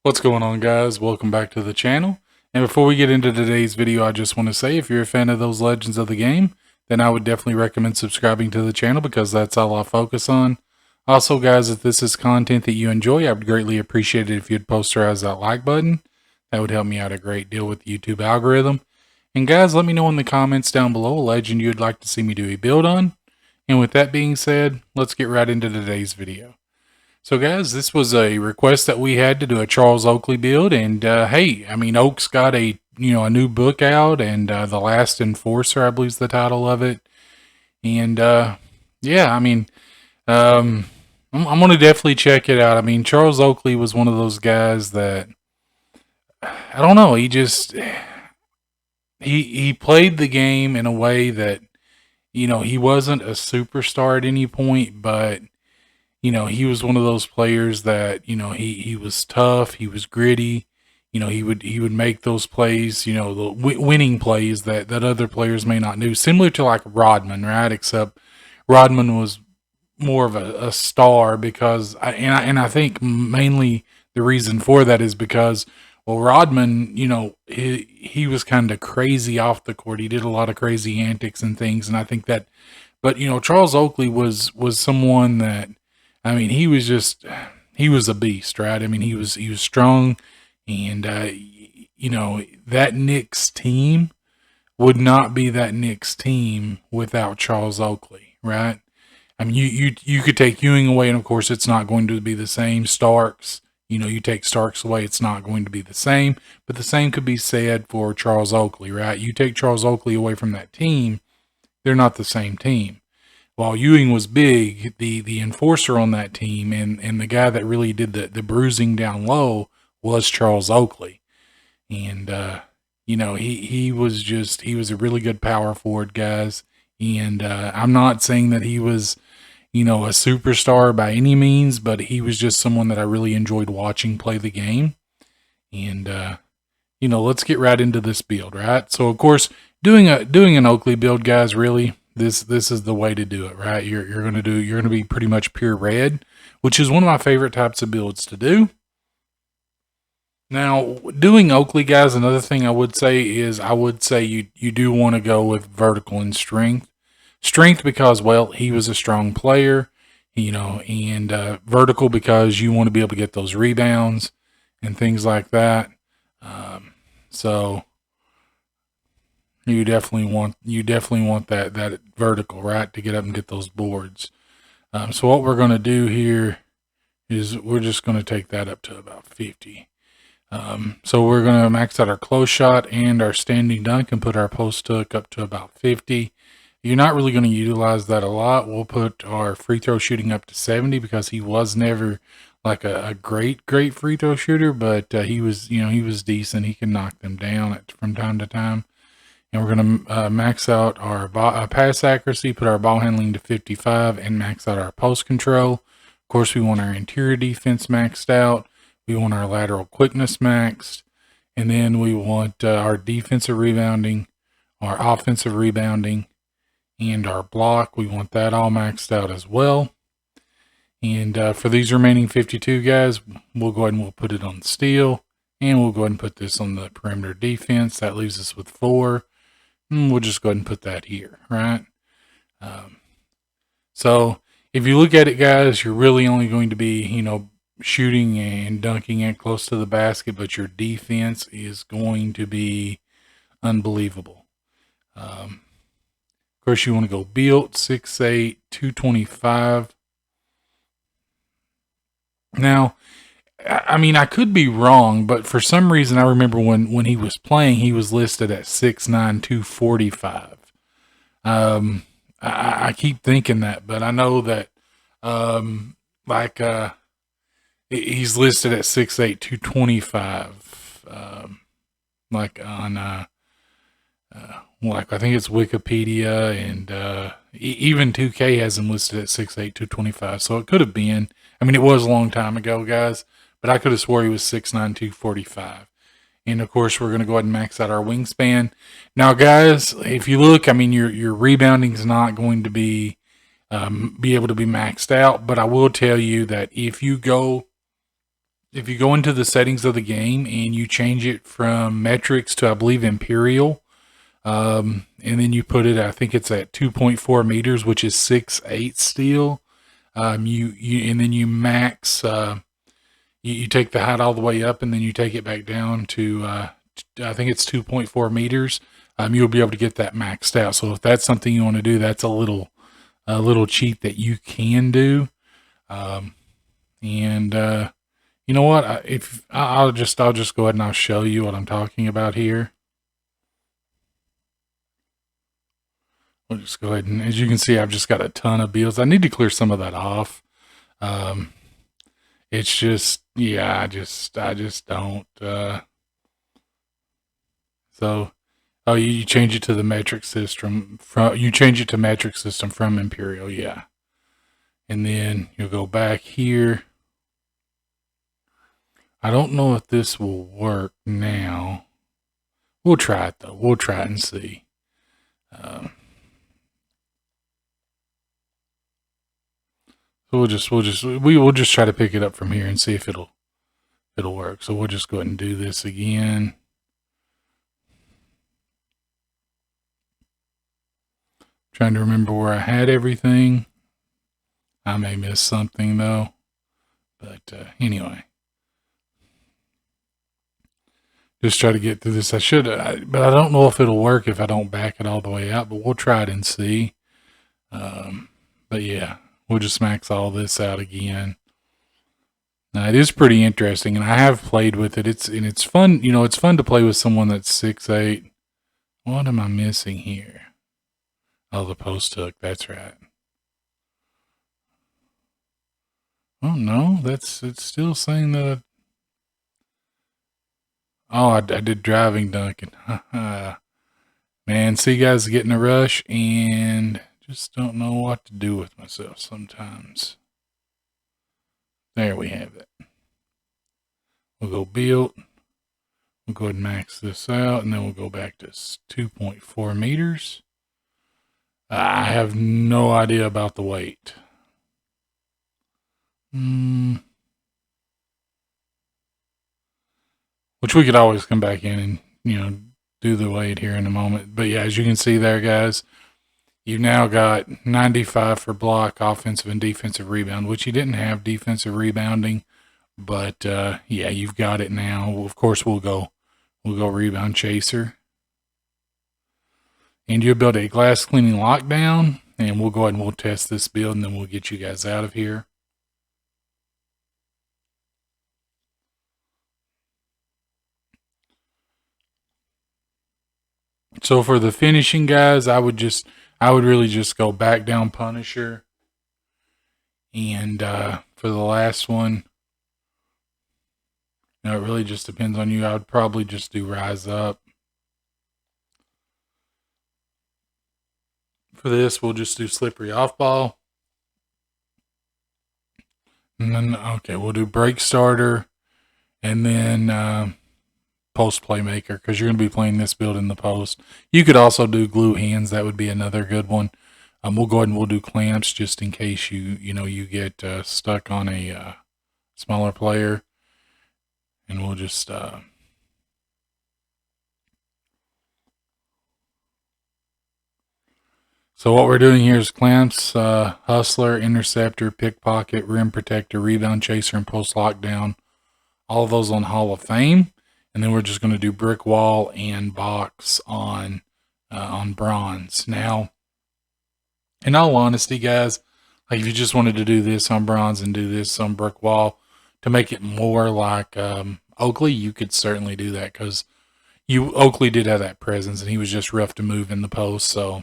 What's going on, guys? Welcome back to the channel. And before we get into today's video, I just want to say if you're a fan of those legends of the game, then I would definitely recommend subscribing to the channel because that's all I focus on. Also, guys, if this is content that you enjoy, I would greatly appreciate it if you'd posterize that like button. That would help me out a great deal with the YouTube algorithm. And guys, let me know in the comments down below a legend you'd like to see me do a build on. And with that being said, let's get right into today's video. So, guys, this was a request that we had to do a Charles Oakley build, and hey, I mean, Oak's got a new book out, and The Last Enforcer, I believe, is the title of it, and yeah, I mean, um, I'm gonna definitely check it out. I mean, Charles Oakley was one of those guys that I don't know, he played the game in a way that he wasn't a superstar at any point, but he was one of those players that, he was tough, he was gritty. He would make those plays, the winning plays that other players may not do. Similar to like Rodman, right? Except Rodman was more of a star because I think mainly the reason for that is because well Rodman, he was kind of crazy off the court. He did a lot of crazy antics and things, and I think that but Charles Oakley was someone that I mean, he was a beast, right? I mean, he was strong, and that Knicks team would not be that Knicks team without Charles Oakley, right? I mean, you could take Ewing away, and of course, it's not going to be the same. Starks, you take Starks away, it's not going to be the same. But the same could be said for Charles Oakley, right? You take Charles Oakley away from that team, they're not the same team. While Ewing was big, the enforcer on that team and the guy that really did the bruising down low was Charles Oakley. And he was a really good power forward, guys. And I'm not saying that he was, a superstar by any means, but he was just someone that I really enjoyed watching play the game. And let's get right into this build, right? So of course, doing an Oakley build, guys, really this is the way to do it, right? You're gonna be pretty much pure red, which is one of my favorite types of builds to do. Now, doing Oakley, guys, another thing I would say is you do want to go with vertical and strength. Strength because well he was a strong player, and vertical because you want to be able to get those rebounds and things like that. So you definitely want that vertical, right, to get up and get those boards. So what we're going to do here is we're just going to take that up to about 50. So we're going to max out our close shot and our standing dunk and put our post hook up to about 50. You're not really going to utilize that a lot. We'll put our free throw shooting up to 70 because he was never like a great free throw shooter, but he was decent. He can knock them down from time to time. And we're going to max out our pass accuracy, put our ball handling to 55, and max out our post control. Of course, we want our interior defense maxed out. We want our lateral quickness maxed. And then we want our defensive rebounding, our offensive rebounding, and our block. We want that all maxed out as well. And for these remaining 52 guys, we'll go ahead and we'll put it on steal. And we'll go ahead and put this on the perimeter defense. That leaves us with 4. We'll just go ahead and put that here, right? So if you look at it, guys, you're really only going to be, shooting and dunking it close to the basket, but your defense is going to be unbelievable. Of course, you want to go built 6'8", 225. Now, I mean, I could be wrong, but for some reason, I remember when he was playing, he was listed at 6'9", 245. I keep thinking that, but I know that, he's listed at 6'8", 225. Like on, like I think it's Wikipedia, and even 2K has him listed at 6'8", 225. So it could have been. I mean, it was a long time ago, guys. But I could have swore he was 6'9", 245. And of course, we're going to go ahead and max out our wingspan. Now, guys, if you look, I mean, your rebounding is not going to be able to be maxed out. But I will tell you that if you go if you go into the settings of the game and you change it from metrics to, I believe, imperial, and then you put it, I think it's at 2.4 meters, which is 6'8" steel. And then you max, you take the height all the way up and then you take it back down to, I think it's 2.4 meters. You'll be able to get that maxed out. So if that's something you want to do, that's a little cheat that you can do. And you know what? I'll just go ahead and I'll show you what I'm talking about here. We'll just go ahead and, as you can see, I've just got a ton of builds. I need to clear some of that off. It's just, yeah, I just don't. So, oh, you change it to the metric system you change it to metric system from imperial, yeah. And then you'll go back here. I don't know if this will work now. We'll try it though. We'll try it and see. So we'll just try to pick it up from here and see if it'll work. So we'll just go ahead and do this again. Trying to remember where I had everything. I may miss something though. But anyway. Just try to get through this. But I don't know if it'll work if I don't back it all the way out, but we'll try it and see. But yeah, we'll just max all this out again. Now, it is pretty interesting, and I have played with it. It's fun. You know, it's fun to play with someone that's 6'8". What am I missing here? Oh, the post hook. That's right. Oh no, it's still saying that. Oh, I did driving Duncan. Man, see guys getting a rush and just don't know what to do with myself sometimes. There we have it. We'll go build. We'll go ahead and max this out, and then we'll go back to 2.4 meters. I have no idea about the weight. Which we could always come back in and, you know, do the weight here in a moment. But yeah, as you can see there, guys, you've now got 95 for block, offensive and defensive rebound, which you didn't have defensive rebounding. But yeah, you've got it now. Of course, we'll go rebound chaser. And you'll build a glass cleaning lockdown. And we'll go ahead and we'll test this build, and then we'll get you guys out of here. So for the finishing, guys, I would really just go back down Punisher. And for the last one, you know, it really just depends on you. I would probably just do Rise Up. For this, we'll just do Slippery Off Ball. And then, okay, we'll do Break Starter. And then Post Playmaker, because you're going to be playing this build in the post. You could also do Glue Hands. That would be another good one. We'll go ahead and we'll do Clamps just in case you get stuck on a smaller player. And we'll just so what we're doing here is Clamps, Hustler, Interceptor, Pickpocket, Rim Protector, Rebound Chaser, and Post Lockdown. All of those on Hall of Fame. And then we're just going to do Brick Wall and Box on Bronze. Now, in all honesty, guys, like if you just wanted to do this on Bronze and do this on Brick Wall to make it more like Oakley, you could certainly do that, because Oakley did have that presence and he was just rough to move in the post. So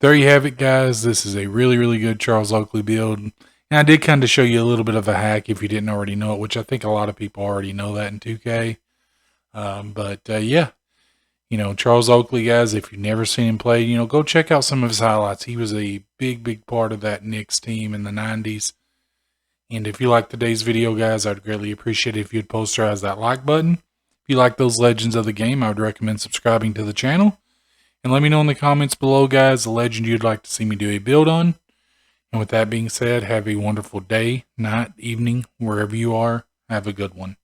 there you have it, guys. This is a really, really good Charles Oakley build. And I did kind of show you a little bit of a hack if you didn't already know it, which I think a lot of people already know that in 2K. Yeah, you know, Charles Oakley, guys, if you've never seen him play, you know, go check out some of his highlights. He was a big, big part of that Knicks team in the 90s. And if you like today's video, guys, I'd greatly appreciate it if you'd posterize that like button. If you like those legends of the game, I would recommend subscribing to the channel. And let me know in the comments below, guys, the legend you'd like to see me do a build on. And with that being said, have a wonderful day, night, evening, wherever you are. Have a good one.